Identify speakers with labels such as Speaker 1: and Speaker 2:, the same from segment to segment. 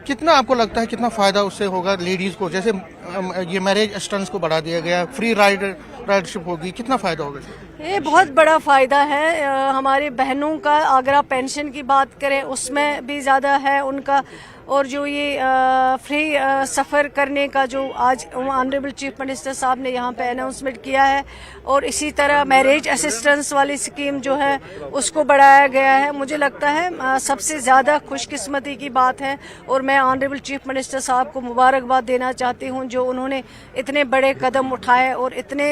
Speaker 1: कितना आपको लगता है कितना फायदा उससे होगा लेडीज को, जैसे ये मैरिज असिस्टेंस को बढ़ा दिया गया, फ्री राइडशिप होगी, कितना फायदा होगा?
Speaker 2: ये बहुत बड़ा फायदा है हमारी बहनों का। अगर आप पेंशन की बात करें उसमें भी ज़्यादा है उनका, और जो ये फ्री सफ़र करने का जो आज ऑनरेबल चीफ मिनिस्टर साहब ने यहाँ पे अनाउंसमेंट किया है, और इसी तरह मैरिज असिस्टेंस वाली स्कीम जो है उसको बढ़ाया गया है, मुझे लगता है सबसे ज़्यादा खुशकिस्मती की बात है। और मैं ऑनरेबल चीफ मिनिस्टर साहब को मुबारकबाद देना चाहती हूँ जो उन्होंने इतने बड़े कदम उठाए और इतने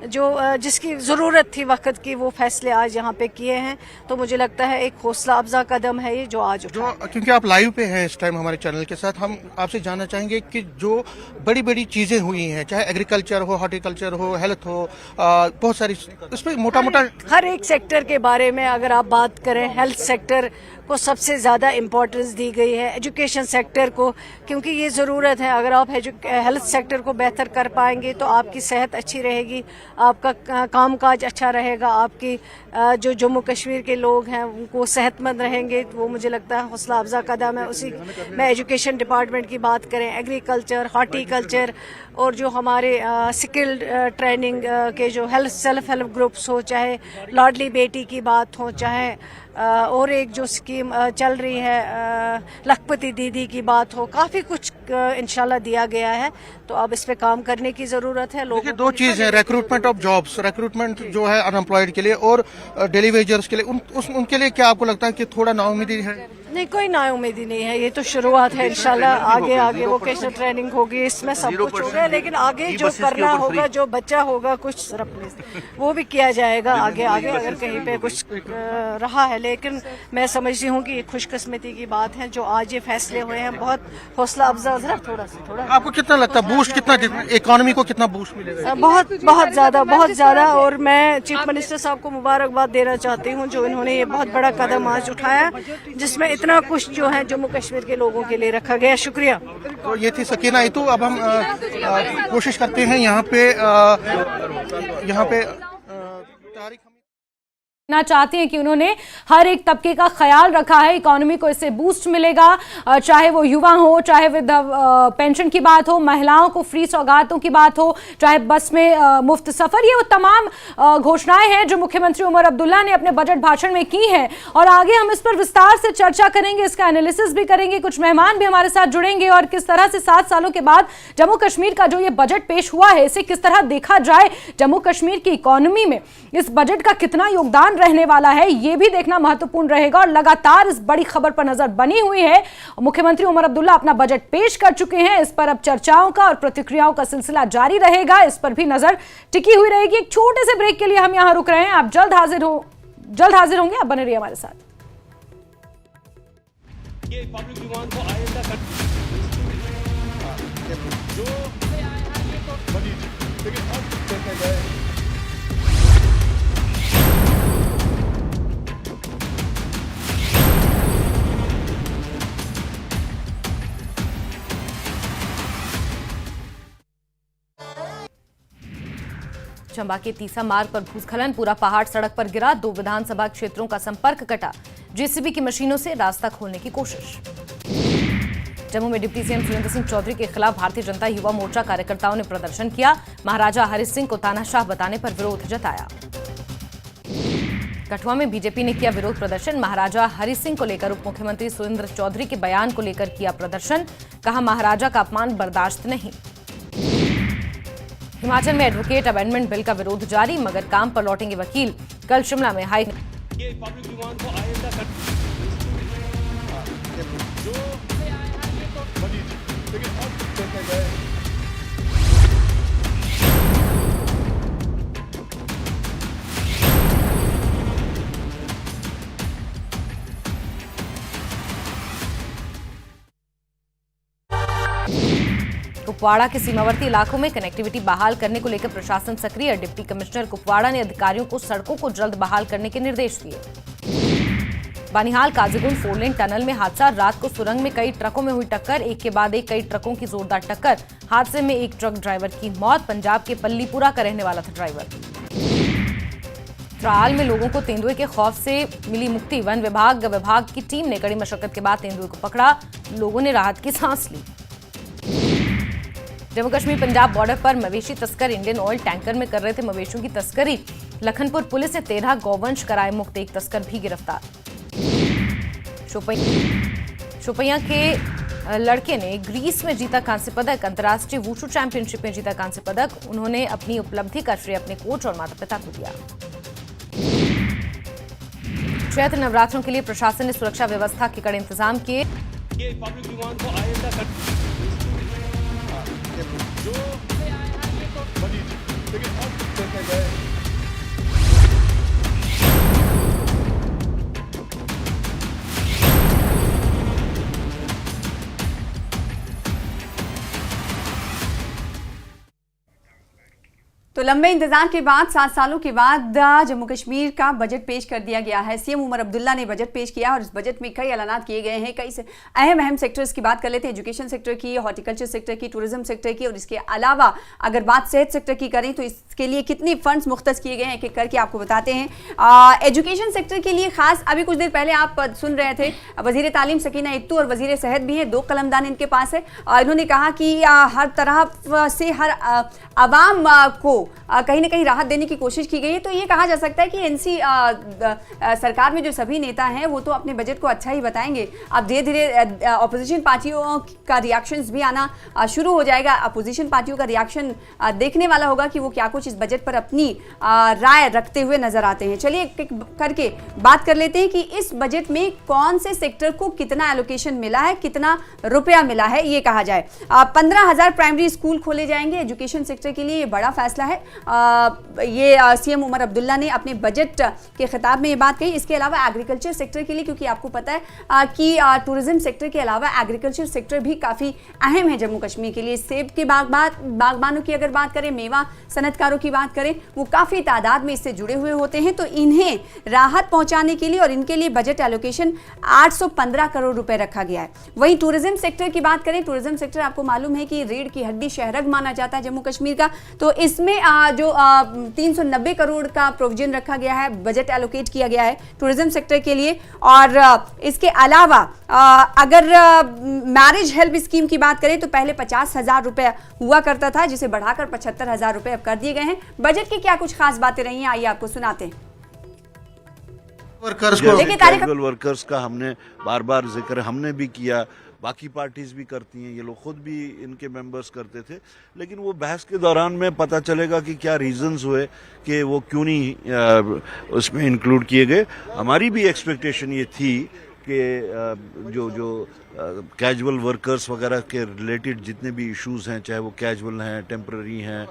Speaker 2: जो जिसकी ज़रूरत थी वक्त की वो फैसले आज यहाँ पे किए हैं। तो मुझे लगता है एक हौसला अफजा कदम है ये जो आज उठा।
Speaker 1: क्योंकि आप लाइव पे हैं इस टाइम हमारे चैनल के साथ, हम आपसे जानना चाहेंगे कि जो बड़ी बड़ी चीजें हुई हैं, चाहे एग्रीकल्चर हो, हॉर्टिकल्चर हो, हेल्थ हो, बहुत सारी, इसमें मोटा मोटा
Speaker 2: हर एक सेक्टर के बारे में अगर आप बात करें, हेल्थ सेक्टर को सबसे ज़्यादा इम्पोर्टेंस दी गई है, एजुकेशन सेक्टर को, क्योंकि ये ज़रूरत है। अगर आप हेल्थ सेक्टर को बेहतर कर पाएंगे तो आपकी सेहत अच्छी रहेगी, आपका कामकाज अच्छा रहेगा, आपकी जो जम्मू कश्मीर के लोग हैं उनको सेहतमंद रहेंगे, वो मुझे लगता है हौसला अफजा कदम है। उसी में एजुकेशन डिपार्टमेंट की बात करें, एग्रीकल्चर, हॉर्टिकल्चर, और जो हमारे स्किल्ड ट्रेनिंग के जो सेल्फ हेल्प ग्रुप्स हो, चाहे लाडली बेटी की बात हो, चाहे और एक जो स्कीम चल रही है लखपति दीदी की बात हो, काफ़ी कुछ इंशाल्लाह दिया गया है। तो अब इस पे काम करने की ज़रूरत है। लोगों
Speaker 1: दो चीज़ है, रिक्रूटमेंट ऑफ जॉब्स, रिक्रूटमेंट जो है अनएम्प्लॉयड के लिए, और डेली वेजर्स के लिए, उनके लिए क्या आपको लगता है कि थोड़ा नाउम्मीदी है?
Speaker 2: नहीं, कोई नाउम्मीदी नहीं है, ये तो शुरुआत है। इंशाल्लाह आगे वोकेशनल ट्रेनिंग होगी, इसमें सब कुछ होगा, लेकिन आगे जो करना होगा, जो बच्चा होगा कुछ सरप्लस वो भी किया जाएगा आगे अगर कहीं पे कुछ रहा है। लेकिन मैं समझती हूँ कि ये खुशकिस्मती की बात है जो आज ये फैसले हुए हैं, बहुत हौसला अफजा। जरा थोड़ा
Speaker 1: आपको कितना लगता है बूस्ट, कितना इकोनॉमी को कितना बूस्ट मिलेगा?
Speaker 2: बहुत ज़्यादा। और मैं चीफ मिनिस्टर साहब को मुबारकबाद देना चाहती हूँ जो इन्होंने ये बहुत बड़ा कदम आज उठाया, जिसमें इतना कुछ जो है जम्मू कश्मीर के लोगों के लिए रखा गया। शुक्रिया।
Speaker 1: तो ये थी सकीना इतू। अब हम कोशिश करते हैं यहाँ पे तारीख
Speaker 3: ना चाहती हैं कि उन्होंने हर एक तबके का ख्याल रखा है, इकोनॉमी को इससे बूस्ट मिलेगा, चाहे वो युवा हो, चाहे वृद्ध पेंशन की बात हो, महिलाओं को फ्री सौगातों की बात हो, चाहे बस में मुफ्त सफर, ये वो तमाम घोषणाएं हैं जो मुख्यमंत्री उमर अब्दुल्ला ने अपने बजट भाषण में की हैं। और आगे हम इस पर विस्तार से चर्चा करेंगे, इसका एनालिसिस भी करेंगे, कुछ मेहमान भी हमारे साथ जुड़ेंगे, और किस तरह से 7 सालों के बाद जम्मू कश्मीर का जो ये बजट पेश हुआ है इसे किस तरह देखा जाए, जम्मू कश्मीर की इकोनॉमी में इस बजट का कितना योगदान रहने वाला है, यह भी देखना महत्वपूर्ण रहेगा। और लगातार इस बड़ी खबर पर नजर बनी हुई है। मुख्यमंत्री उमर अब्दुल्ला अपना बजट पेश कर चुके हैं, इस पर अब चर्चाओं का और प्रतिक्रियाओं का सिलसिला जारी रहेगा, इस पर भी नजर टिकी हुई रहेगी। एक छोटे से ब्रेक के लिए हम यहां रुक रहे हैं, आप जल्द हाजिर होंगे, आप बने रहिए हमारे साथ।
Speaker 4: ये पब्लिक डिमांड को आइंदा
Speaker 3: चंबा के तीसा मार्ग पर भूस्खलन, पूरा पहाड़ सड़क पर गिरा, 2 विधानसभा क्षेत्रों का संपर्क कटा, जेसीबी की मशीनों से रास्ता खोलने की कोशिश। जम्मू में डिप्टी सीएम सुरेंद्र सिंह चौधरी के खिलाफ भारतीय जनता युवा मोर्चा कार्यकर्ताओं ने प्रदर्शन किया, महाराजा हरि सिंह को तानाशाह बताने पर विरोध जताया। कठुआ में बीजेपी ने किया विरोध प्रदर्शन, महाराजा हरि सिंह को लेकर उप मुख्यमंत्री सुरेंद्र चौधरी के बयान को लेकर किया प्रदर्शन, कहा महाराजा का अपमान बर्दाश्त नहीं। हिमाचल में एडवोकेट अमेंडमेंट बिल का विरोध जारी, मगर काम पर लौटेंगे वकील, कल शिमला में हाई कुपवाड़ा के सीमावर्ती इलाकों में कनेक्टिविटी बहाल करने को लेकर प्रशासन सक्रिय, डिप्टी कमिश्नर कुपवाड़ा ने अधिकारियों को सड़कों को जल्द बहाल करने के निर्देश दिए। बानिहाल काजीगुंड 4 लेन टनल में हादसा, रात को सुरंग में कई ट्रकों में हुई टक्कर, एक के बाद एक कई ट्रकों की जोरदार टक्कर, हादसे में एक ट्रक ड्राइवर की मौत, पंजाब के पल्लीपुरा का रहने वाला था ड्राइवर। त्राल में लोगों को तेंदुए के खौफ से मिली मुक्ति। वन विभाग की टीम ने कड़ी मशक्कत के बाद तेंदुए को पकड़ा। लोगों ने राहत की सांस ली। जम्मू कश्मीर पंजाब बॉर्डर पर मवेशी तस्कर इंडियन ऑयल टैंकर में कर रहे थे मवेशियों की तस्करी। लखनपुर पुलिस ने 13 गौवंश कराए मुक्त, एक तस्कर भी गिरफ्तार। शोपियां के लड़के ने ग्रीस में जीता कांस्य पदक। अंतर्राष्ट्रीय वुशु चैंपियनशिप में जीता कांस्य पदक। उन्होंने अपनी उपलब्धि का श्रेय अपने कोच और माता पिता को दिया। चैत्र नवरात्रों के लिए प्रशासन ने सुरक्षा व्यवस्था के कड़े इंतजाम किए।
Speaker 4: ये पब्लिक डिमांड को आइंदा कर
Speaker 5: तो लंबे इंतजार के बाद 7 सालों के बाद जम्मू कश्मीर का बजट पेश कर दिया गया है। सीएम उमर अब्दुल्ला ने बजट पेश किया और इस बजट में कई ऐलानात किए गए हैं। कई अहम सेक्टर्स की बात कर लेते हैं। एजुकेशन सेक्टर की, हॉर्टिकल्चर सेक्टर की, टूरिज्म सेक्टर की, और इसके अलावा अगर बात सेहत सेक्टर की करें तो इसके लिए कितने फंड्स मुख्तस किए गए हैं, एक एक करके आपको बताते हैं। एजुकेशन सेक्टर के लिए खास अभी कुछ देर पहले आप सुन रहे थे, वजीर तालीम सकीना इत्तू और वजीर सेहत भी हैं, 2 कलमदान इनके पास है। इन्होंने कहा कि हर तरह से हर आवाम को कहीं ना कहीं राहत देने की कोशिश की गई है। तो ये कहा जा सकता है कि एनसी सरकार में जो सभी नेता हैं वो तो अपने बजट को अच्छा ही बताएंगे। अब धीरे धीरे अपोजिशन पार्टियों का रिएक्शंस भी आना शुरू हो जाएगा। अपोजिशन पार्टियों का रिएक्शन देखने वाला होगा कि वो क्या कुछ इस बजट पर अपनी राय रखते हुए नजर आते हैं। चलिए एक करके बात कर लेते हैं कि इस बजट में कौन से सेक्टर को कितना एलोकेशन मिला है, कितना रुपया मिला है। ये कहा जाए 15,000 प्राइमरी स्कूल खोले जाएंगे एजुकेशन सेक्टर के लिए। ये बड़ा फैसला है। ये सीएम उमर अब्दुल्ला ने अपने बजट के खिताब में ये बात कही। इसके अलावा एग्रीकल्चर सेक्टर के लिए, क्योंकि आपको पता है कि टूरिज्म सेक्टर के अलावा एग्रीकल्चर सेक्टर भी काफ़ी अहम है जम्मू कश्मीर के लिए। सेब के बागबानों की अगर बात करें, मेवा सनतकारों की बात करें, वो काफ़ी तादाद में इससे जुड़े हुए होते हैं। तो इन्हें राहत पहुंचाने के लिए और इनके लिए बजट एलोकेशन 815 करोड़ रुपए रखा गया है। वहीं टूरिज्म सेक्टर की बात करें, टूरिज्म सेक्टर आपको मालूम है कि रीढ़ की हड्डी शहरग माना जाता है जम्मू कश्मीर का। तो इसमें जो 390 करोड़ का प्रोविजन रखा गया है, बजट एलोकेट किया गया है टूरिज्म सेक्टर के लिए। और इसके अलावा अगर मैरिज हेल्प स्कीम की बात करें तो पहले 50,000 रुपए हुआ करता था, जिसे बढ़ाकर 75,000 रुपए अब कर दिए गए हैं। बजट की क्या कुछ खास बातें रही हैं, आइए आपको सुनाते हैं।
Speaker 6: कैजुअल वर्कर्स का हमने बार बार जिक्र हमने भी किया, बाकी पार्टीज भी करती हैं, ये लोग खुद भी इनके मेंबर्स करते थे। लेकिन वो बहस के दौरान में पता चलेगा कि क्या रीजंस हुए कि वो क्यों नहीं उसमें इंक्लूड किए गए। हमारी भी एक्सपेक्टेशन ये थी कि जो कैजुअल वर्कर्स वगैरह के रिलेटेड जितने भी इश्यूज हैं, चाहे वो कैजुअल हैं, टेम्पररी हैं,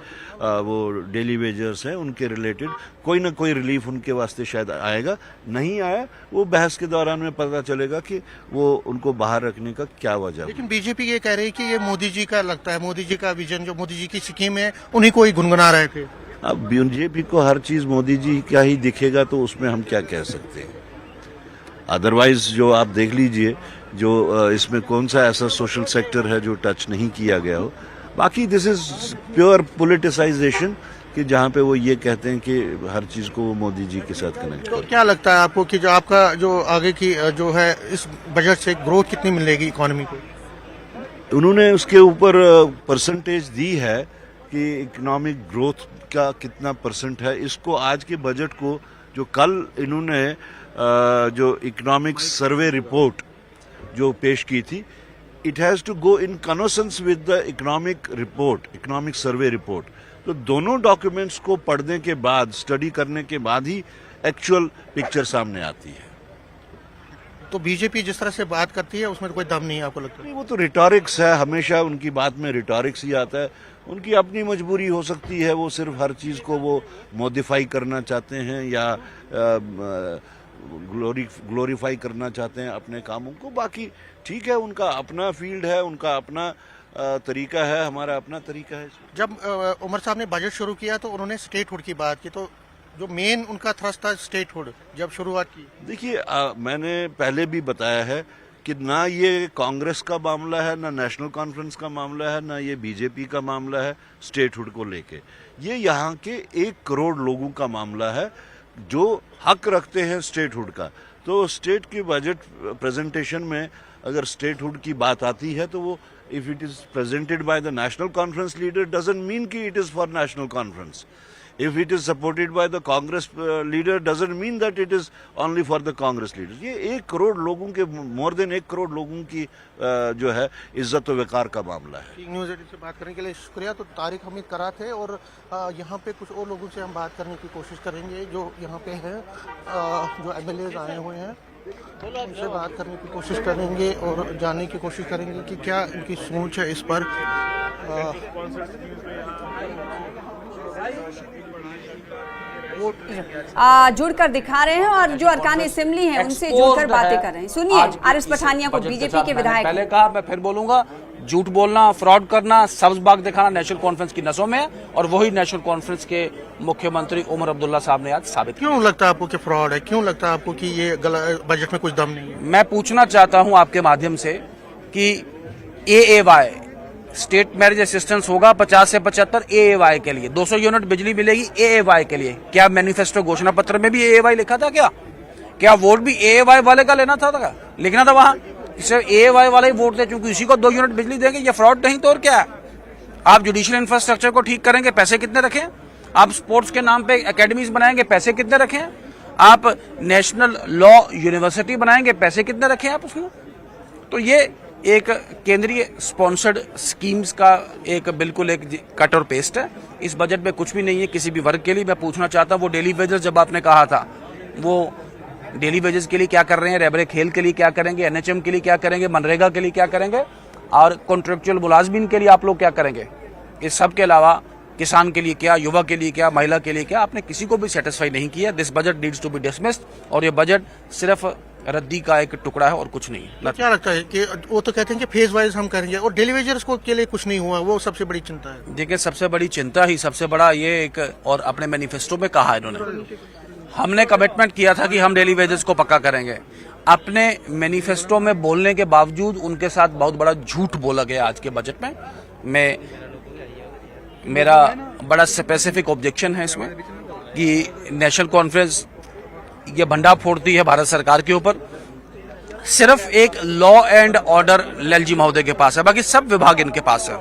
Speaker 6: वो डेली वेजर्स हैं, उनके रिलेटेड कोई ना कोई रिलीफ उनके वास्ते शायद आएगा। नहीं आया, वो बहस के दौरान में पता चलेगा कि वो उनको बाहर रखने का क्या वजह।
Speaker 1: लेकिन बीजेपी ये कह रही है कि ये मोदी जी का लगता है, मोदी जी का विजन, जो मोदी जी की स्कीम है उन्हीं को ही गुनगुना रहे थे।
Speaker 6: अब बीजेपी को हर चीज मोदी जी क्या ही दिखेगा, तो उसमें हम क्या कह सकते हैं। अदरवाइज जो आप देख लीजिए, जो इसमें कौन सा ऐसा सोशल सेक्टर है जो टच नहीं किया गया हो। बाकी दिस इज प्योर पॉलिटिसाइजेशन कि जहाँ पे वो ये कहते हैं कि हर चीज को वो मोदी जी के साथ कनेक्ट
Speaker 1: तो क्या लगता है आपको कि जो आपका जो आगे की जो है इस बजट से ग्रोथ कितनी मिलेगी इकोनॉमी को?
Speaker 6: उन्होंने उसके ऊपर परसेंटेज दी है कि इकोनॉमिक ग्रोथ का कितना परसेंट है। इसको आज के बजट को जो कल इन्होंने जो इकोनॉमिक सर्वे रिपोर्ट जो पेश की थी, it has to go in consonance with the economic report, economic survey report. तो दोनों डॉक्यूमेंट्स को पढ़ने के बाद, स्टडी करने के बाद ही एक्चुअल पिक्चर सामने आती है।
Speaker 1: तो बीजेपी जिस तरह से बात करती है उसमें तो कोई दम नहीं है आपको लगता है?
Speaker 6: वो तो रिटॉरिक्स है, हमेशा उनकी बात में रिटॉरिक्स ही आता है। उनकी अपनी मजबूरी हो सकती है, वो सिर्फ हर चीज को वो मॉडिफाई करना चाहते हैं या ग्लोरीफाई करना चाहते हैं अपने कामों को। बाकी ठीक है, उनका अपना फील्ड है, उनका अपना तरीका है, हमारा अपना तरीका है।
Speaker 1: जब उमर साहब ने बजट शुरू किया तो उन्होंने स्टेटहुड की बात की, तो जो मेन उनका थ्रस्ट था स्टेटहुड जब शुरुआत की।
Speaker 6: देखिए, मैंने पहले भी बताया है कि ना ये कांग्रेस का मामला है, ना नेशनल कॉन्फ्रेंस का मामला है, ना ये बीजेपी का मामला है स्टेटहुड को लेके। ये यहाँ के 1 करोड़ लोगों का मामला है। जो हक रखते हैं स्टेटहुड का, तो स्टेट की बजट प्रेजेंटेशन में अगर स्टेटहुड की बात आती है तो वो if it is presented by the National Conference leader doesn't mean कि it is for National Conference. If it is supported by the Congress leader, doesn't mean that it is only for the Congress leaders. ये 1 करोड़ लोगों के, more than 1 करोड़ लोगों की जो है इज्जत और वकार का मामला है.
Speaker 1: न्यूज़ 18 से बात करने के लिए शुक्रिया. तो तारिक हमीद करा थे और यहाँ पे कुछ और लोगों से हम बात करने की कोशिश करेंगे जो यहाँ पे हैं, जो MLAs आए हुए हैं, उनसे बात करने की कोशिश करेंगे और जानने की कोशिश करेंगे कि क्या इनकी सोच है इस पर.
Speaker 5: जुड़कर दिखा रहे हैं और जो अरकान असेंबली हैं उनसे जुड़कर बातें कर रहे हैं. सुनिए आरिफ पठानिया को, बीजेपी के विधायक.
Speaker 7: पहले कहा, मैं फिर बोलूंगा, झूठ बोलना, फ्रॉड करना, सब्ज बाग दिखाना नेशनल कॉन्फ्रेंस की नसों में है और वही नेशनल कॉन्फ्रेंस के मुख्यमंत्री उमर अब्दुल्ला साहब ने आज साबित किया.
Speaker 1: क्यों लगता है आपको कि फ्रॉड है? क्यों लगता है आपको कि ये बजट में कुछ दम नहीं है?
Speaker 7: मैं पूछना चाहता हूं आपके माध्यम से कि AAY स्टेट मैरिज असिस्टेंस होगा 50 से 75 AAY के लिए, 200 यूनिट बिजली मिलेगी AAY के लिए. क्या मैनिफेस्टो घोषणा पत्र में भी AAY लिखा था? क्या वोट भी AAY वाले का लेना था लिखना था वहां? सिर्फ AAY वाले ही वोट थे क्योंकि इसी को 2 यूनिट बिजली देंगे. ये फ्रॉड नहीं तो और क्या है? आप जुडिशियल इंफ्रास्ट्रक्चर को ठीक करेंगे, पैसे कितने रखें? आप स्पोर्ट्स के नाम पे एकेडमीज बनाएंगे, पैसे कितने रखें? आप नेशनल लॉ यूनिवर्सिटी बनाएंगे, पैसे कितने रखें आप उसमें? तो ये एक केंद्रीय स्पॉन्सर्ड स्कीम्स का एक बिल्कुल एक कट और पेस्ट है. इस बजट में कुछ भी नहीं है किसी भी वर्ग के लिए. मैं पूछना चाहता हूं, वो डेली वेजेस जब आपने कहा था, वो डेली वेजेस के लिए क्या कर रहे हैं? रेबरे खेल के लिए क्या करेंगे? NHM के लिए क्या करेंगे? मनरेगा के लिए क्या करेंगे? और कॉन्ट्रेक्चुअल मुलाजमीन के लिए आप लोग क्या करेंगे? इस सब के अलावा किसान के लिए क्या, युवा के लिए क्या, महिला के लिए क्या, आपने किसी को भी सेटिस्फाई नहीं किया. This budget needs to be dismissed और ये बजट सिर्फ रद्दी का एक टुकड़ा है और कुछ नहीं.
Speaker 1: क्या लगता है कि वो तो कहते हैं कि फेज वाइज हम करेंगे और डेली वेजर्स को के लिए कुछ नहीं हुआ, वो सबसे बड़ी चिंता है.
Speaker 7: देखिए, सबसे बड़ी चिंता ही सबसे बड़ा ये एक, और अपने मैनिफेस्टो में कहा इन्होंने, हमने कमिटमेंट किया था कि हम डेली वेजेस को पक्का करेंगे. अपने मैनिफेस्टो में बोलने के बावजूद उनके साथ बहुत बड़ा झूठ बोला गया आज के बजट में. मेरा बड़ा स्पेसिफिक ऑब्जेक्शन है इसमें कि नेशनल कॉन्फ्रेंस ये भंडा फोड़ती है भारत सरकार के ऊपर. सिर्फ एक लॉ एंड ऑर्डर ललजी महोदय के पास है, बाकी सब विभाग इनके पास है,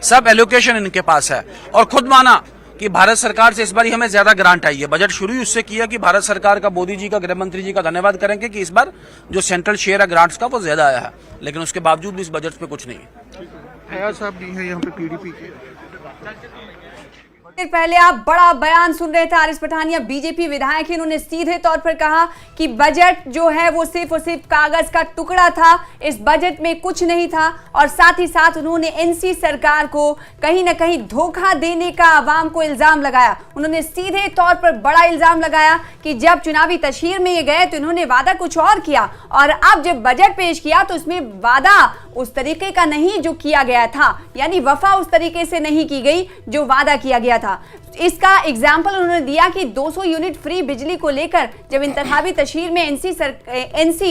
Speaker 7: सब एलोकेशन इनके पास है. और खुद माना कि भारत सरकार से इस बार हमें ज्यादा ग्रांट आई है. बजट शुरू ही उससे किया कि भारत सरकार का, मोदी जी का, गृह मंत्री जी का धन्यवाद करेंगे कि इस बार जो सेंट्रल शेयर है ग्रांट्स का वो ज्यादा आया है. लेकिन उसके बावजूद भी इस बजट में कुछ नहीं है.
Speaker 1: फयाज साहब भी है यहाँ पे PDP के.
Speaker 5: पहले आप बड़ा बयान सुन रहे थे आरिफ पठानिया, बीजेपी विधायक हैं. इन्होंने सीधे तौर पर कहा कि बजट जो है वो सिर्फ और सिर्फ कागज का टुकड़ा था, इस बजट में कुछ नहीं था. और साथ ही साथ उन्होंने NC सरकार को कहीं ना कहीं धोखा देने का आवाम को इल्जाम लगाया. उन्होंने सीधे तौर पर बड़ा इल्जाम लगाया कि जब चुनावी तशहीर में ये गए तो इन्होंने वादा कुछ और किया और अब जब बजट पेश किया तो उसमें वादा उस तरीके का नहीं जो किया गया था, यानी वफा उस तरीके से नहीं की गई जो वादा किया गया था. इसका एग्जाम्पल उन्होंने दिया कि 200 यूनिट फ्री बिजली को लेकर जब इंतखाबी तशहीर में NC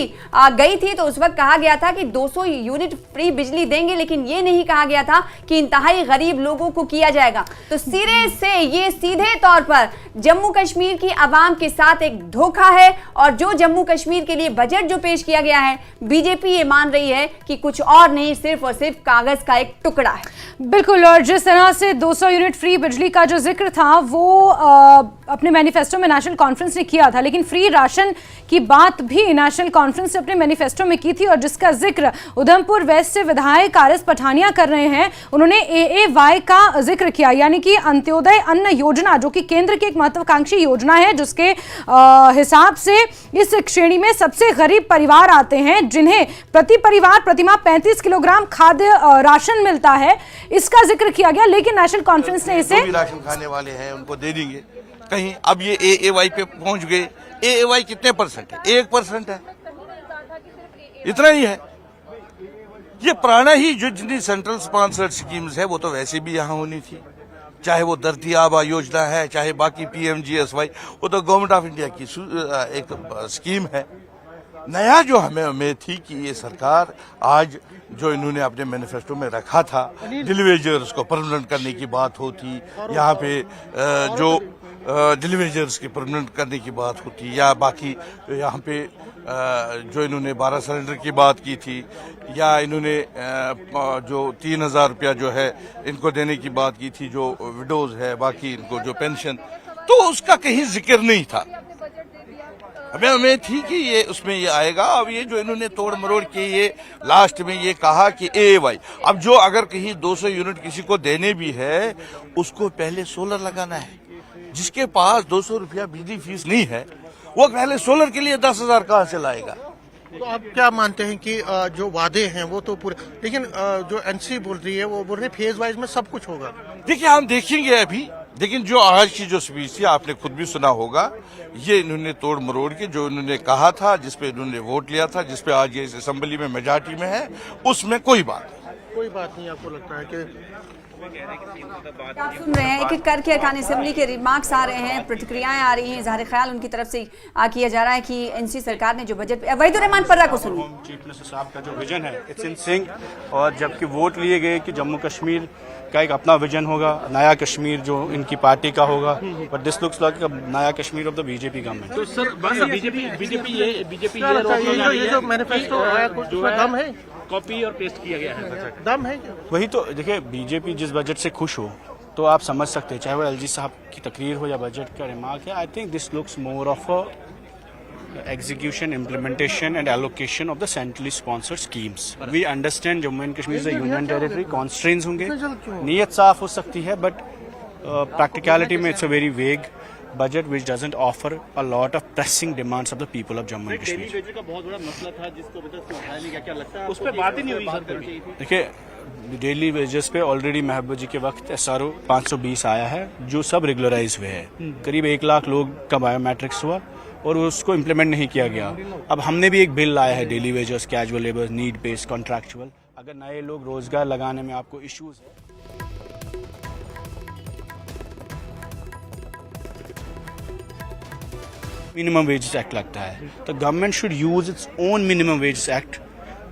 Speaker 5: गई थी तो उस वक्त कहा गया था कि 200 यूनिट फ्री बिजली देंगे, लेकिन ये नहीं कहा गया था कि इंतहाई गरीब लोगों को किया जाएगा. तो सिरे से ये सीधे तौर पर जम्मू कश्मीर की आवाम के साथ एक धोखा है. और जो जम्मू कश्मीर के लिए बजट जो पेश किया गया है, बीजेपी ये मान रही है कि कुछ और नहीं, सिर्फ और सिर्फ कागज का एक टुकड़ा है.
Speaker 3: बिल्कुल. और जिस तरह से 200 यूनिट फ्री बिजली का जो जिक्र था वो अपने मैनिफेस्टो में नेशनल कॉन्फ्रेंस ने किया था, लेकिन फ्री राशन की बात भी नेशनल कॉन्फ्रेंस ने अपने मैनिफेस्टो में की थी और जिसका जिक्र उधमपुर वेस्ट से विधायक आरिफ पठानिया कर रहे हैं. उन्होंने AAY का जिक्र किया, यानी कि अंत्योदय अन्न योजना, जो कि केंद्र की एक महत्वाकांक्षी योजना है, जिसके हिसाब से इस श्रेणी में सबसे गरीब परिवार आते हैं, जिन्हें प्रति परिवार प्रतिमाह 35 किलोग्राम खाद्य राशन मिलता है. इसका जिक्र किया गया, लेकिन नेशनल कॉन्फ्रेंस ने इसे
Speaker 8: राशन खाने वाले हैं उनको दे देंगे कहीं. अब ये AAY पे पहुंच गए. AAY कितने % है? 1% है, इतना ही है. ये पुराना ही जो जितनी सेंट्रल स्पॉन्सर्ड स्कीम्स है वो तो वैसे भी यहाँ होनी थी, चाहे वो धरती आबा योजना है, चाहे बाकी PMGSY, वो तो गवर्नमेंट ऑफ इंडिया की एक स्कीम है. नया जो हमें उम्मीद थी कि ये सरकार आज जो इन्होंने अपने मैनिफेस्टो में रखा था, डेली वेजर्स को परमानेंट करने की बात होती, यहाँ पे जो डिलीवरीजर्स के परमानेंट करने की बात होती, या बाकी यहाँ पे जो इन्होंने 12 सिलेंडर की बात की थी, या इन्होंने जो 3,000 रुपया जो है इनको देने की बात की थी, जो विडोज है, बाकी इनको जो पेंशन, तो उसका कहीं जिक्र नहीं था। हमें थी कि ये उसमें ये आएगा। अब ये जो इन्होंने तोड़ मरोड़ के ये लास्ट में ये कहा कि AAY, अब जो अगर कहीं 200 यूनिट किसी को देने भी है, उसको पहले सोलर लगाना है। जिसके पास 200 रुपया बिजली फीस नहीं है, वो पहले सोलर के लिए 10,000 कहाँ से लाएगा?
Speaker 1: तो आप क्या मानते हैं कि जो वादे हैं वो तो पूरे, लेकिन जो NC बोल रही है वो बोल रही है फेज वाइज में सब कुछ होगा।
Speaker 8: देखिए, हम देखेंगे अभी, लेकिन जो आज की जो स्पीच थी आपने खुद भी सुना होगा, ये इन्होंने तोड़ मरोड़ के जो इन्होंने कहा था, जिसपे इन्होंने वोट लिया था, जिसपे आज ये इस असेंबली में मेजॉरिटी में है, उसमें कोई बात नहीं आपको लगता है कि
Speaker 5: आप सुन रहे हैं एक एक करके अरकान असेंबली के रिमार्क्स आ रहे हैं, प्रतिक्रियाएं आ रही हैं, इजहार ख्याल उनकी तरफ से किया जा रहा है कि NC सरकार ने जो बजट, वहीदुर रहमान पर्रा को सुनिए।
Speaker 9: चीफ मिनिस्टर साहब का जो विजन है इट्स इन सिंक, और जबकि वोट लिए गए कि जम्मू कश्मीर का एक अपना विजन होगा, नया कश्मीर जो इनकी पार्टी का होगा, बट दिस लुक्स लाइक नया Kashmir of the BJP government.
Speaker 4: तो सर बीजेपी
Speaker 1: ये जो मैनिफेस्टो आया कुछ उसमें दम है,
Speaker 4: कॉपी और पेस्ट किया गया है,
Speaker 1: दम है क्या?
Speaker 9: वही तो देखिए, बीजेपी जिस बजट से खुश हो तो आप समझ सकते हैं, चाहे वो LG साहब की तकरीर हो या बजट का रिमार्क है। I think this looks more of a execution, implementation and allocation of the centrally sponsored schemes. We understand Jammu and Kashmir is a union territory, constraints होंगे, नीयत साफ हो सकती है, but practicality में it's a very vague budget which doesn't offer a lot of pressing demands of the people of Jammu and Kashmir.
Speaker 4: Daily wages का बहुत बड़ा मसला था जिसको अभी तक उठाया नहीं गया, क्या लगता है उस पर बात ही नहीं हुई सर कभी?
Speaker 9: देखिए, डेली वेजेस पे ऑलरेडी महबूबा जी के वक्त SRO 520 आया है, जो सब रेगुलराइज हुए हैं। करीब 1 लाख लोग का बायोमेट्रिक्स हुआ और उसको इम्प्लीमेंट नहीं किया गया। अब हमने भी एक बिल लाया है, daily wages, casual labour, need based, contractual. अगर नए लोग रोजगार लगाने में आपको इश्यूज है, मिनिमम वेजेस एक्ट लगता है, तो government should use its own minimum wages act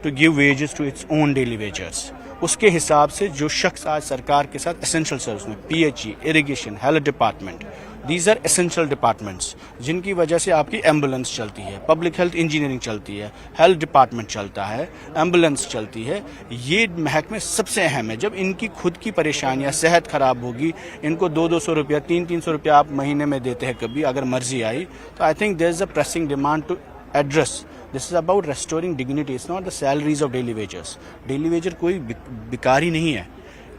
Speaker 9: to give wages to its own daily wagers. उसके हिसाब से जो शख्स आज सरकार के साथ एसेंशियल सर्विस में, PHE, irrigation, health department, these are essential departments, जिनकी वजह से आपकी एम्बुलेंस चलती है, पब्लिक हेल्थ इंजीनियरिंग चलती है, हेल्थ डिपार्टमेंट चलता है, एम्बुलेंस चलती है। ये महकमे सबसे अहम है। जब इनकी खुद की परेशानियां, सेहत खराब होगी, इनको 200-200 रुपया, 300-300 रुपया आप महीने में देते हैं कभी, अगर मर्जी आई, तो I think there is a pressing demand to address. This is about restoring dignity, it's not the salaries of daily wagers. Daily wager कोई बिकारी नहीं है।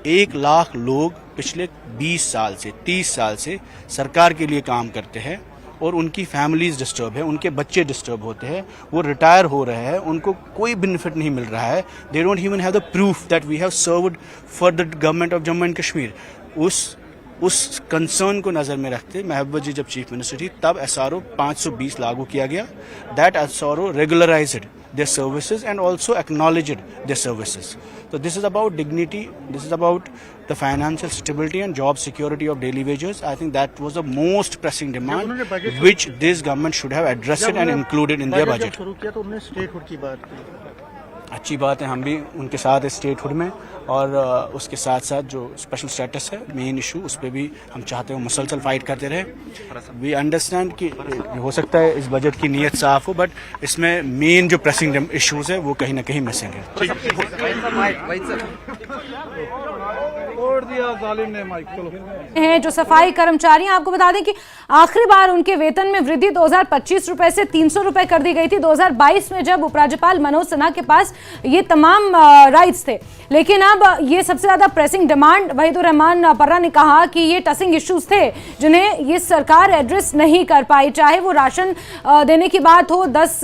Speaker 9: 1 लाख लोग पिछले 20 साल से, 30 साल से सरकार के लिए काम करते हैं और उनकी फैमिलीज डिस्टर्ब है, उनके बच्चे डिस्टर्ब होते हैं, वो रिटायर हो रहे हैं, उनको कोई बेनिफिट नहीं मिल रहा है। They don't even have the proof that we have served for the government of Jammu and Kashmir. उस कंसर्न को नज़र में रखते महबूबा जी जब चीफ मिनिस्टर थी, तब SRO 520 लागू किया गया। That SRO regularized their services and also acknowledged their services. So this is about dignity, this is about the financial stability and job security of daily wages. I think that was the most pressing demand which this government should have addressed and included in their budget.
Speaker 1: शुरू किया तो उन्होंने statehood की बात की।
Speaker 9: अच्छी बात है, हम भी उनके साथ स्टेटहुड में, और उसके साथ साथ जो स्पेशल स्टेटस है, मेन इशू, उस पर भी हम चाहते हैं मुसलसल फाइट करते रहे। वी अंडरस्टैंड कि हो सकता है इस बजट की नीयत साफ हो, बट इसमें मेन जो प्रेसिंग इश्यूज है वो कहीं ना कहीं मिसिंग है।
Speaker 3: हैं जो सफाई कर्मचारी, आपको बता दें कि आखिरी बार उनके वेतन में वृद्धि 2025 रुपए से 300 रुपए कर दी गई थी 2022 में, जब उपराज्यपाल मनोज सिन्हा के पास ये तमाम राइट्स थे। लेकिन अब ये सबसे ज्यादा प्रेसिंग डिमांड, वहीदुर रहमान पर्रा ने कहा कि ये टसिंग इश्यूज थे जिन्हें ये सरकार एड्रेस नहीं कर पाई, चाहे वो राशन देने की बात हो, 10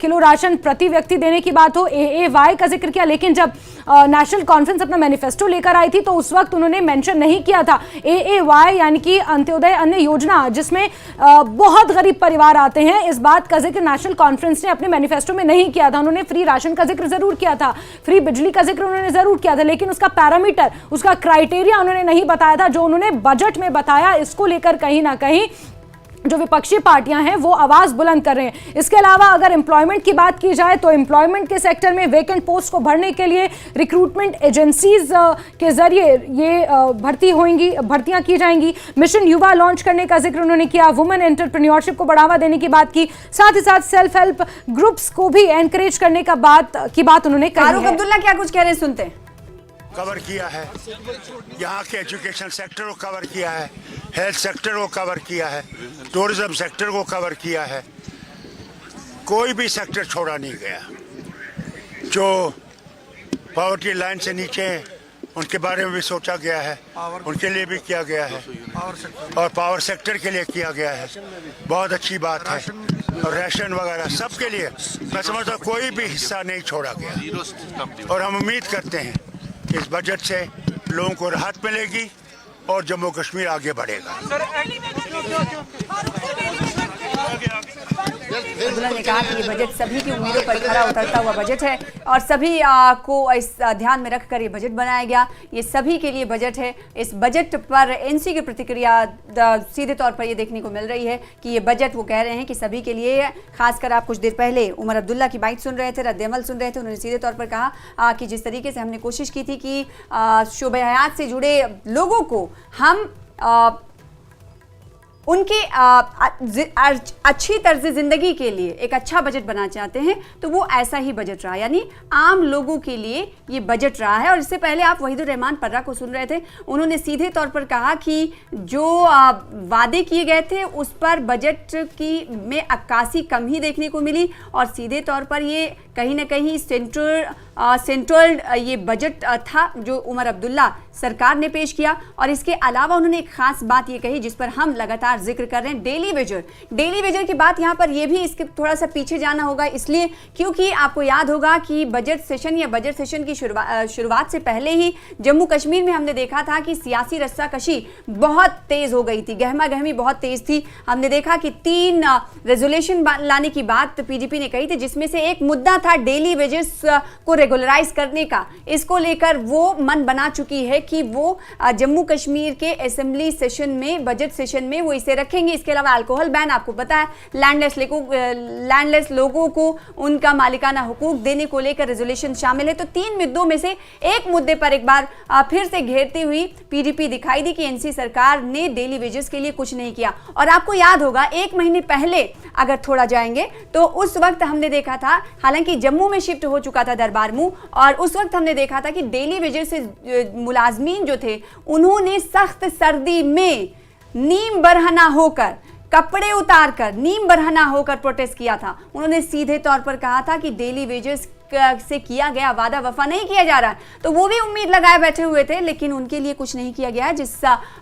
Speaker 3: किलो राशन प्रति व्यक्ति देने की बात हो, AAY का जिक्र किया। लेकिन जब नेशनल कॉन्फ्रेंस अपना मैनिफेस्टो लेकर आई थी तो उस वक्त उन्होंने मेंशन नहीं किया था AAY यानी कि अंत्योदय अन्न योजना, जिसमें बहुत गरीब परिवार आते हैं। इस बात का जिक्र नेशनल कॉन्फ्रेंस ने अपने मैनिफेस्टो में नहीं किया था। उन्होंने फ्री राशन का जिक्र जरूर किया था, फ्री बिजली का जिक्र उन्होंने जरूर किया था, लेकिन उसका पैरामीटर, उसका क्राइटेरिया उन्होंने नहीं बताया था। जो उन्होंने बजट में बताया, इसको लेकर कहीं ना कहीं जो विपक्षी पार्टियां हैं वो आवाज बुलंद कर रहे हैं। इसके अलावा अगर एम्प्लॉयमेंट की बात की जाए तो एम्प्लॉयमेंट के सेक्टर में वेकेंट पोस्ट को भरने के लिए रिक्रूटमेंट एजेंसीज के जरिए ये भर्तियां की जाएंगी। मिशन युवा लॉन्च करने का जिक्र उन्होंने किया। वुमेन एंटरप्रेन्योरशिप को बढ़ावा देने की बात की, साथ ही साथ सेल्फ हेल्प ग्रुप्स को भी एनकरेज करने का बात उन्होंने कही।
Speaker 5: फारूक अब्दुल्ला क्या कुछ कह रहे हैं, सुनते हैं।
Speaker 10: कवर किया है, यहाँ के एजुकेशन सेक्टर को कवर किया है, हेल्थ सेक्टर को कवर किया है, टूरिज्म सेक्टर को कवर किया है, कोई भी सेक्टर छोड़ा नहीं गया। जो पॉवर्टी लाइन से नीचे हैं उनके बारे में भी सोचा गया है, उनके लिए भी किया गया है, और पावर सेक्टर के लिए किया गया है। बहुत अच्छी बात है। और राशन वगैरह सबके लिए मैं समझता हूँ कोई भी हिस्सा नहीं छोड़ा गया। और हम उम्मीद करते हैं कि इस बजट से लोगों को राहत मिलेगी और जम्मू कश्मीर आगे बढ़ेगा।
Speaker 5: अब्दुल्ला ने कहा कि ये बजट सभी की उम्मीदों पर खरा उतरता हुआ बजट है और सभी को इस ध्यान में रखकर ये बजट बनाया गया। ये सभी के लिए बजट है। इस बजट पर एनसी की प्रतिक्रिया सीधे तौर पर ये देखने को मिल रही है कि ये बजट वो कह रहे हैं कि सभी के लिए है। खासकर आप कुछ देर पहले उमर अब्दुल्ला की बात सुन रहे थे, रद्द-ए-अमल सुन रहे थे। उन्होंने सीधे तौर पर कहा कि जिस तरीके से हमने कोशिश की थी कि शोबे हयात से जुड़े लोगों को हम उनके अच्छी तर्ज ज़िंदगी के लिए एक अच्छा बजट बनाना चाहते हैं, तो वो ऐसा ही बजट रहा, यानी आम लोगों के लिए ये बजट रहा है। और इससे पहले आप वहीदुर रहमान पर्रा को सुन रहे थे। उन्होंने सीधे तौर पर कहा कि जो वादे किए गए थे उस पर बजट की में अक्कासी कम ही देखने को मिली और सीधे तौर पर ये कहीं ना कहीं सेंट्रल ये बजट था जो उमर अब्दुल्ला सरकार ने पेश किया। और इसके अलावा उन्होंने एक खास बात ये कही जिस पर हम लगातार जिक्र कर रहे हैं, डेली वेजर की बात। यहाँ पर ये भी इसके थोड़ा सा पीछे जाना होगा, इसलिए क्योंकि आपको याद होगा कि बजट सेशन की शुरुआत से पहले ही जम्मू कश्मीर में हमने देखा था कि सियासी रस्साकशी बहुत तेज हो गई थी, गहमा गहमी बहुत तेज थी। हमने देखा कि 3 रेजोल्यूशन लाने की बात पीडीपी ने कही थी, जिसमें से एक मुद्दा था डेली वेजेस को रेगुलराइज करने का। इसको लेकर वो मन बना चुकी है कि वो जम्मू कश्मीर के असेंबली सेशन में, बजट सेशन में वो इसे रखेंगे। इसके अलावा अल्कोहल बैन, आपको पता है लैंडलेस लोगों को उनका मालिकाना हुकूक देने को लेकर रेजोल्यूशन शामिल है। तो 3 मुद्दों में से एक मुद्दे पर एक बार फिर से घेरती हुई पीडीपी दिखाई दी कि एनसी सरकार ने डेली वेजेस के लिए कुछ नहीं किया। और आपको याद होगा 1 महीने पहले अगर थोड़ा जाएंगे तो उस वक्त हमने देखा था, हालांकि जम्मू में शिफ्ट हो चुका था दरबार मूव, और उस वक्त हमने देखा था कि डेली वेजेस से मुलाजमीन जो थे उन्होंने सख्त सर्दी में नीम बरहना होकर, कपड़े उतारकर, नीम बरहना होकर प्रोटेस्ट किया था। उन्होंने सीधे तौर पर कहा था कि डेली वेजेस से किया गया वादा वफा नहीं किया जा रहा है। तो वो भी उम्मीद लगाए बैठे हुए थे, लेकिन उनके लिए कुछ नहीं किया गया, जिस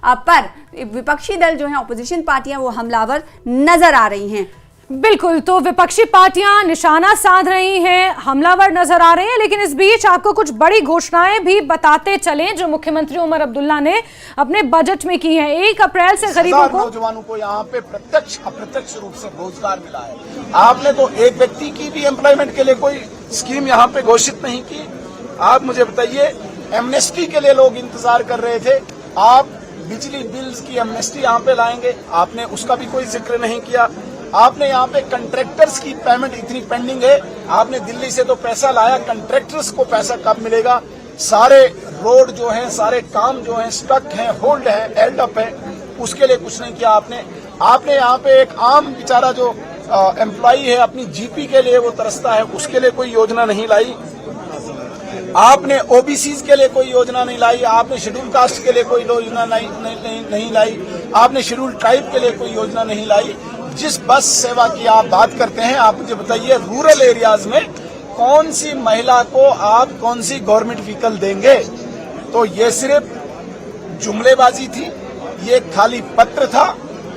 Speaker 5: पर विपक्षी दल जो है, ऑपोजिशन पार्टियां, वो हमलावर नजर आ रही हैं।
Speaker 3: बिल्कुल, तो विपक्षी पार्टियां निशाना साध रही हैं, हमलावर नजर आ रहे हैं। लेकिन इस बीच आपको कुछ बड़ी घोषणाएं भी बताते चलें जो मुख्यमंत्री उमर अब्दुल्ला ने अपने बजट में की हैं। 1 अप्रैल से गरीबों को,
Speaker 11: नौजवानों को यहाँ पे प्रत्यक्ष अप्रत्यक्ष रूप से रोजगार मिला है। आपने तो एक व्यक्ति की भी एम्प्लॉयमेंट के लिए कोई स्कीम यहाँ पे घोषित नहीं की। आप मुझे बताइए, एमनेस्टी के लिए लोग इंतजार कर रहे थे, आप बिजली बिल्स की एमनेस्टी यहाँ पे लाएंगे, आपने उसका भी कोई जिक्र नहीं किया। आपने यहाँ पे कंट्रैक्टर्स की पेमेंट इतनी पेंडिंग है, आपने दिल्ली से तो पैसा लाया, कंट्रैक्टर्स को पैसा कब मिलेगा? सारे रोड जो है, सारे काम जो है स्टक है, होल्ड है, हेल्ड अप है, उसके लिए कुछ नहीं किया आपने। आपने यहाँ पे एक आम बेचारा जो एम्प्लॉई है अपनी जीपी के लिए वो तरसता है, उसके लिए कोई योजना नहीं लाई। आपने ओबीसी के लिए कोई योजना नहीं लाई, आपने शेड्यूल कास्ट के लिए कोई योजना नहीं लाई, आपने शेड्यूल ट्राइब के लिए कोई योजना नहीं लाई। जिस बस सेवा की आप बात करते हैं, आप मुझे बताइए रूरल एरियाज में कौन सी महिला को आप कौन सी गवर्नमेंट व्हीकल देंगे? तो ये सिर्फ जुमलेबाजी थी, ये खाली पत्र था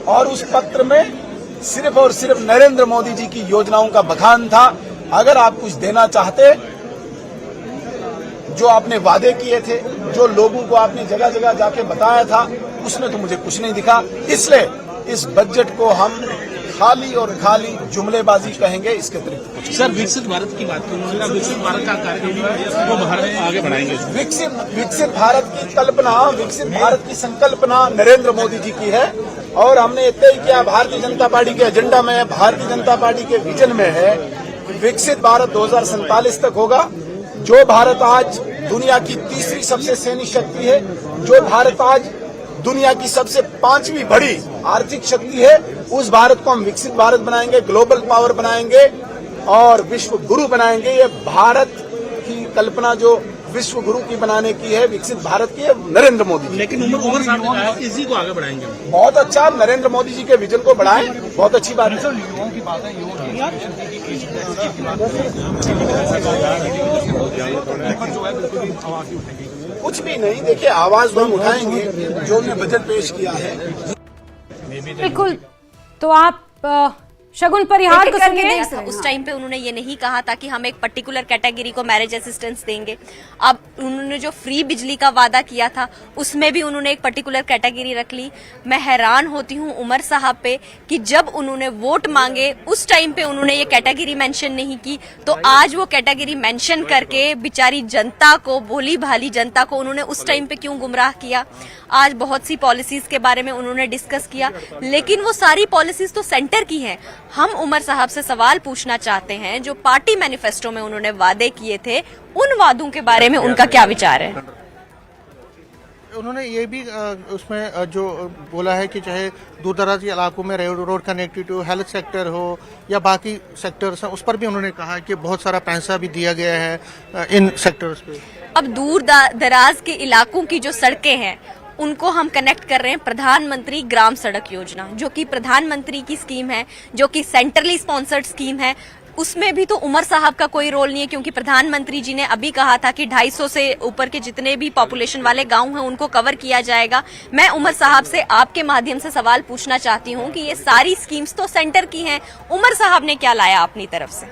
Speaker 11: और उस पत्र में सिर्फ और सिर्फ नरेंद्र मोदी जी की योजनाओं का बखान था। अगर आप कुछ देना चाहते, जो आपने वादे किए थे, जो लोगों को आपने जगह जगह जाके बताया था, उसमें तो मुझे कुछ नहीं दिखा। इसलिए इस बजट को हम खाली और खाली जुमलेबाजी कहेंगे, इसके अतिरिक्त कुछ नहीं।
Speaker 4: सर विकसित भारत की बात की उन्होंने कहा विकसित भारत का कार्यक्रम वो भारत आगे बढ़ाएंगे।
Speaker 11: विकसित भारत की कल्पना, विकसित भारत की संकल्पना नरेंद्र मोदी जी की है और हमने तय किया, भारतीय जनता पार्टी के एजेंडा में, भारतीय जनता पार्टी के विजन में है कि विकसित भारत 2047 तक होगा। जो भारत आज दुनिया की तीसरी सबसे सैन्य शक्ति है, जो भारत आज दुनिया की सबसे 5वीं बड़ी आर्थिक शक्ति है, उस भारत को हम विकसित भारत बनाएंगे, ग्लोबल पावर बनाएंगे और विश्व गुरु बनाएंगे। ये भारत की कल्पना जो विश्व गुरु की बनाने की है, विकसित भारत की है, नरेंद्र मोदी जी।
Speaker 4: लेकिन उमर साहब ने कहा इसी को आगे बढ़ाएंगे।
Speaker 11: बहुत अच्छा, नरेंद्र मोदी जी के विजन को बढ़ाएं, बहुत अच्छी बात है।
Speaker 4: युवाओं की बात है, युवाओं की
Speaker 11: कुछ भी नहीं, देखिए आवाज हम उठाएंगे जो हमने बजट पेश किया है।
Speaker 3: बिल्कुल, तो आप शगुन परिहार को सुनिए।
Speaker 12: उस टाइम पे उन्होंने ये नहीं कहा था कि हम एक पर्टिकुलर कैटेगरी को मैरिज असिस्टेंस देंगे। अब उन्होंने जो फ्री बिजली का वादा किया था उसमें भी उन्होंने एक पर्टिकुलर कैटेगरी रख ली। मैं हैरान होती हूँ उमर साहब पे कि जब उन्होंने वोट मांगे उस टाइम पे उन्होंने ये कैटेगरी मेंशन नहीं की, तो आज वो कैटेगरी मेंशन करके बेचारी जनता को, भोली भाली जनता को उन्होंने उस टाइम पे क्यों गुमराह किया। आज बहुत सी पॉलिसीज के बारे में उन्होंने डिस्कस किया, लेकिन वो सारी पॉलिसीज तो सेंटर की हैं। हम उमर साहब से सवाल पूछना चाहते हैं, जो पार्टी मैनिफेस्टो में उन्होंने वादे किए थे, उन वादों के बारे में उनका क्या विचार है?
Speaker 1: उन्होंने ये भी उसमें जो बोला है कि चाहे दूर दराज के इलाकों में रोड कनेक्टिविटी हो, हेल्थ सेक्टर हो या बाकी सेक्टर्स हैं, उस पर भी उन्होंने कहा कि बहुत सारा पैसा भी दिया गया है इन सेक्टर्स पे।
Speaker 12: अब दूर दराज के इलाकों की जो सड़कें हैं उनको हम कनेक्ट कर रहे हैं प्रधानमंत्री ग्राम सड़क योजना, जो कि प्रधानमंत्री की स्कीम है, जो कि सेंट्रली स्पॉन्सर्ड स्कीम है। उसमें भी तो उमर साहब का कोई रोल नहीं है, क्योंकि प्रधानमंत्री जी ने अभी कहा था कि 250 से ऊपर के जितने भी पॉपुलेशन वाले गांव हैं उनको कवर किया जाएगा। मैं उमर साहब से आपके माध्यम से सवाल पूछना चाहती हूं कि ये सारी स्कीम्स तो सेंटर की हैं, उमर साहब ने क्या लाया अपनी तरफ से?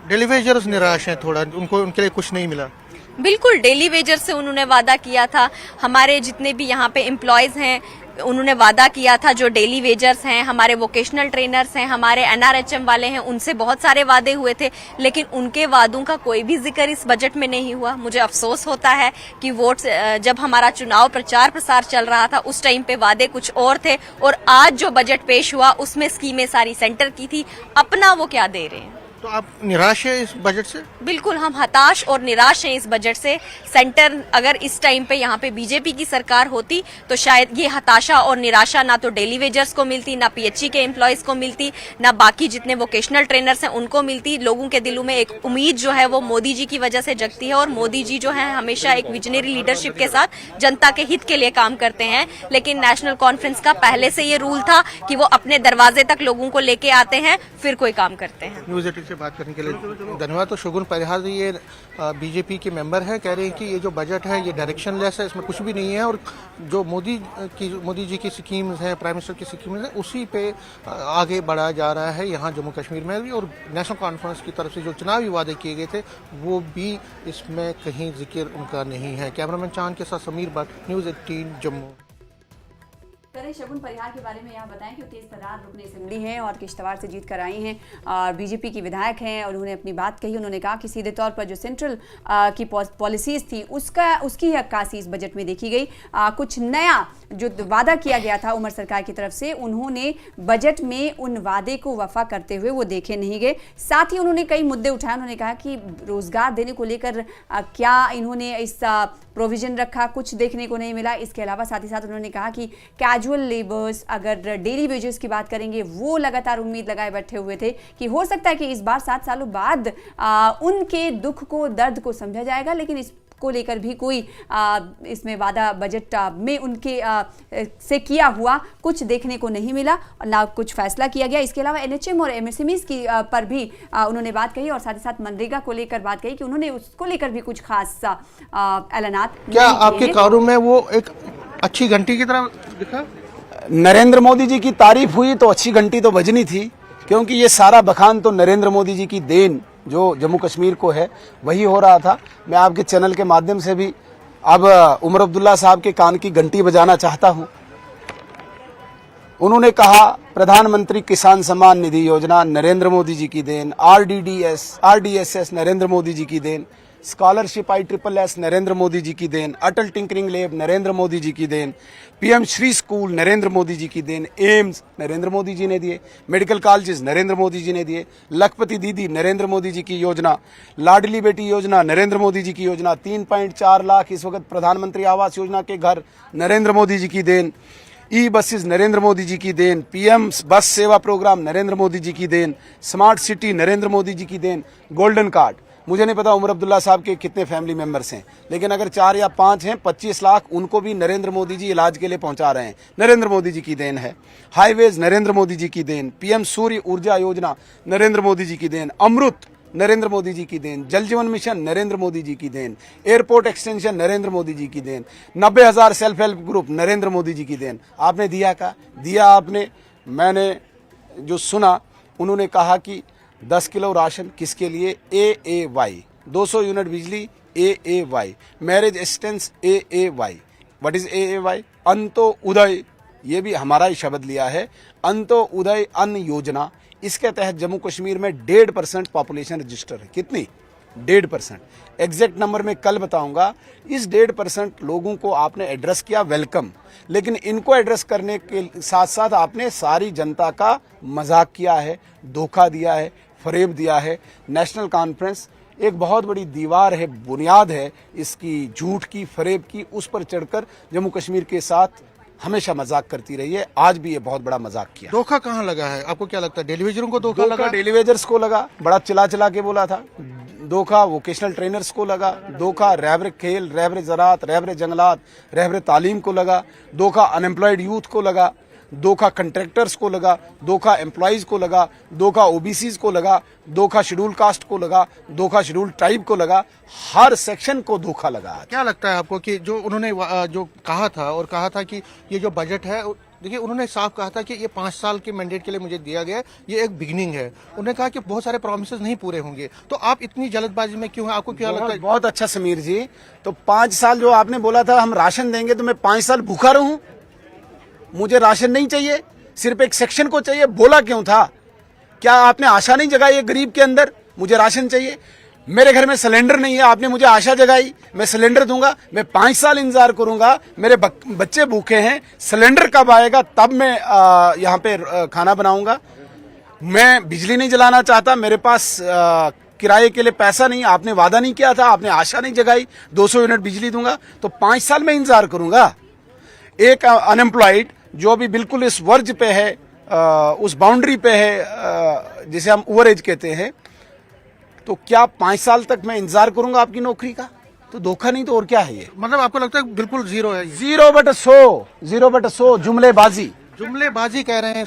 Speaker 1: डेली वेजर्स निराश हैं थोड़ा, उनके लिए कुछ नहीं मिला।
Speaker 12: बिल्कुल, डेली वेजर से उन्होंने वादा किया था। हमारे जितने भी यहाँ पे एम्प्लॉयज हैं उन्होंने वादा किया था, जो डेली वेजर्स हैं, हमारे वोकेशनल ट्रेनर्स हैं, हमारे NRHM वाले हैं, उनसे बहुत सारे वादे हुए थे, लेकिन उनके वादों का कोई भी जिक्र इस बजट में नहीं हुआ। मुझे अफसोस होता है कि वोट जब हमारा चुनाव प्रचार प्रसार चल रहा था उस टाइम पे वादे कुछ और थे, और आज जो बजट पेश हुआ उसमें स्कीमें सारी सेंटर की थी। अपना वो क्या दे रहे हैं?
Speaker 1: तो आप निराश है इस बजट से?
Speaker 12: बिल्कुल, हम हताश और निराश हैं इस बजट से। सेंटर अगर इस टाइम पे यहाँ पे बीजेपी की सरकार होती तो शायद ये हताशा और निराशा ना तो डेली वेजर्स को मिलती, ना PHE के एम्प्लॉयज को मिलती, ना बाकी जितने वोकेशनल ट्रेनर्स हैं उनको मिलती। लोगों के दिलों में एक उम्मीद जो है वो मोदी जी की वजह से जगती है, और मोदी जी जो है हमेशा एक विजनरी लीडरशिप के साथ जनता के हित के लिए काम करते हैं। लेकिन नेशनल कॉन्फ्रेंस का पहले से ये रूल था कि वो अपने दरवाजे तक लोगों को लेके आते हैं, फिर कोई काम करते हैं।
Speaker 1: न्यूज़ 18 से बात करने के लिए धन्यवाद। तो शगुन परिहार जी ये बीजेपी के मेंबर हैं, कह रहे हैं कि ये जो बजट है ये डायरेक्शन लेस है, इसमें कुछ भी नहीं है, और जो मोदी जी की स्कीम्स हैं, प्राइम मिनिस्टर की स्कीम्स हैं, उसी पे आगे बढ़ाया जा रहा है यहाँ जम्मू कश्मीर में भी। और नेशनल कॉन्फ्रेंस की तरफ से जो चुनावी वादे किए गए थे वो भी इसमें कहीं जिक्र उनका नहीं है। कैमरामैन चांद के साथ समीर भट्ट, न्यूज़ 18 जम्मू।
Speaker 5: शगुन परिहार के बारे में यहाँ बताएं कि तेज तर्रार रुकन असेंबली हैं और किश्तवाड़ से जीत कर आई हैं और बीजेपी की विधायक हैं, और उन्होंने अपनी बात कही। उन्होंने कहा कि सीधे तौर पर जो सेंट्रल की पॉलिसीज थी उसकी अक्कासी इस बजट में देखी गई। कुछ नया जो वादा किया गया था उमर सरकार की तरफ से, उन्होंने बजट में उन वादे को वफा करते हुए वो देखे नहीं गए। साथ ही उन्होंने कई मुद्दे उठाए। उन्होंने कहा कि रोजगार देने को लेकर क्या इन्होंने इस प्रोविजन रखा, कुछ देखने को नहीं मिला। इसके अलावा साथ ही साथ उन्होंने कहा कि कैजुअल लेबर्स, अगर डेली वेजेस की बात करेंगे, वो लगातार उम्मीद लगाए बैठे हुए थे कि हो सकता है कि इस बार 7 सालों बाद उनके दुख को, दर्द को समझा जाएगा, लेकिन इसको लेकर भी कोई इसमें वादा बजट में उनके से किया हुआ कुछ देखने को नहीं मिला, ना कुछ फैसला किया गया। इसके अलावा NHM और MSMEs की पर भी उन्होंने बात कही, और साथ ही साथ मनरेगा को लेकर बात कही कि उन्होंने उसको लेकर भी कुछ खास ऐलानात।
Speaker 1: क्या आपके कारों में वो एक अच्छी घंटी की तरह दिखा?
Speaker 11: नरेंद्र मोदी जी की तारीफ हुई तो अच्छी घंटी तो बजनी थी, क्योंकि ये सारा बखान तो नरेंद्र मोदी जी की देन जो जम्मू कश्मीर को है वही हो रहा था। मैं आपके चैनल के माध्यम से भी अब उमर अब्दुल्ला साहब के कान की घंटी बजाना चाहता हूं। उन्होंने कहा प्रधानमंत्री किसान सम्मान निधि योजना नरेंद्र मोदी जी की देन, RDSS नरेंद्र मोदी जी की देन, स्कॉलरशिप ISSS नरेंद्र मोदी जी की देन, अटल टिंकरिंग लैब नरेंद्र मोदी जी की देन, PM श्री स्कूल नरेंद्र मोदी जी की देन, एम्स नरेंद्र मोदी जी ने दिए, मेडिकल कॉलेजेस नरेंद्र मोदी जी ने दिए, लखपति दीदी नरेंद्र मोदी जी की योजना, लाडली बेटी योजना नरेंद्र मोदी जी की योजना, 3.4 लाख इस वक्त प्रधानमंत्री आवास योजना के घर नरेंद्र मोदी जी की then, e buses Narendra Modi ji की देन, PM बस सेवा प्रोग्राम नरेंद्र मोदी जी की देन, स्मार्ट सिटी नरेंद्र मोदी जी की देन, गोल्डन कार्ड। मुझे नहीं पता उमर अब्दुल्ला साहब के कितने फैमिली मेंबर्स हैं, लेकिन अगर 4 या 5 हैं, 25 लाख उनको भी नरेंद्र मोदी जी इलाज के लिए पहुंचा रहे हैं, नरेंद्र मोदी जी की देन है। हाईवेज नरेंद्र मोदी जी की देन, PM सूर्य ऊर्जा योजना नरेंद्र मोदी जी की देन, अमृत नरेंद्र मोदी जी की देन, जल जीवन मिशन नरेंद्र मोदी जी की देन, एयरपोर्ट एक्सटेंशन नरेंद्र मोदी जी की देन, 90,000 self help group Narendra Modi ji की देन। आपने दिया का दिया आपने, मैंने जो सुना उन्होंने कहा कि 10 किलो राशन किसके लिए, AAY, 200 यूनिट बिजली AAY, marriage assistance AAY। What is AAY? Antyodaya, ये भी हमारा ही शब्द लिया है, अंत्योदय अन्न योजना। इसके तहत जम्मू कश्मीर में 1.5% पॉपुलेशन रजिस्टर है। कितनी? 1.5%। एग्जैक्ट नंबर में कल बताऊंगा। इस 1.5% लोगों को आपने एड्रेस किया, वेलकम, लेकिन इनको एड्रेस करने के साथ साथ आपने सारी जनता का मजाक किया है, धोखा दिया है, फरेब दिया है। नेशनल कॉन्फ्रेंस एक बहुत बड़ी दीवार है, बुनियाद है इसकी, झूठ की, फरेब की, उस पर चढ़कर जम्मू कश्मीर के साथ हमेशा मजाक करती रही है। आज भी ये बहुत बड़ा मजाक किया।
Speaker 1: धोखा कहाँ लगा है? आपको क्या लगता है? डेलीवेजरों को धोखा लगा?
Speaker 11: डेलीवेजर्स को लगा, बड़ा चिल्ला चिल्ला के बोला था। धोखा वोकेशनल ट्रेनर्स को लगा, धोखा रहबर खेल, रहबर ज़राअत, रहबर जंगलात, रहबर तालीम को लगा, धोखा अनएम्प्लॉयड यूथ को लगा, धोखा कंट्रैक्टर्स को लगा, धोखा एम्प्लॉयज को लगा, धोखा OBCs को लगा, धोखा शेड्यूल कास्ट को लगा, धोखा शेड्यूल ट्राइब को लगा, हर सेक्शन को धोखा लगा।
Speaker 1: क्या लगता है आपको कि जो उन्होंने जो कहा था और कहा था कि ये जो बजट है, देखिए उन्होंने साफ कहा था कि ये 5 साल के मैंडेट के लिए मुझे दिया गया है, ये एक बिगिनिंग है। उन्होंने कहा कि बहुत सारे प्रॉमिसेस नहीं पूरे होंगे, तो आप इतनी जल्दबाजी में क्यों हैं? आपको क्या लगता है?
Speaker 11: बहुत अच्छा समीर जी, तो 5 साल जो आपने बोला था हम राशन देंगे, तो मैं 5 साल भूखा रहूं? मुझे राशन नहीं चाहिए, सिर्फ एक सेक्शन को चाहिए, बोला क्यों था? क्या आपने आशा नहीं जगाई गरीब के अंदर? मुझे राशन चाहिए। मेरे घर में सिलेंडर नहीं है, आपने मुझे आशा जगाई मैं सिलेंडर दूंगा। मैं 5 साल इंतजार करूंगा, मेरे बच्चे भूखे हैं, सिलेंडर कब आएगा तब मैं यहाँ पे खाना बनाऊंगा। मैं बिजली नहीं जलाना चाहता, मेरे पास किराए के लिए पैसा नहीं, आपने वादा नहीं किया था, आपने आशा नहीं जगाई 200 यूनिट बिजली दूंगा, तो 5 साल में इंतजार करूंगा। एक अनएम्प्लॉयड जो अभी बिल्कुल इस वर्ज पे है, उस बाउंड्री पे है, जिसे हम ओवर एज कहते हैं, तो क्या 5 साल तक मैं इंतजार करूंगा आपकी नौकरी का? तो धोखा नहीं तो और क्या है ये?
Speaker 1: मतलब आपको लगता है बिल्कुल जीरो है?
Speaker 11: 0/100 जुमलेबाजी
Speaker 1: कह रहे हैं।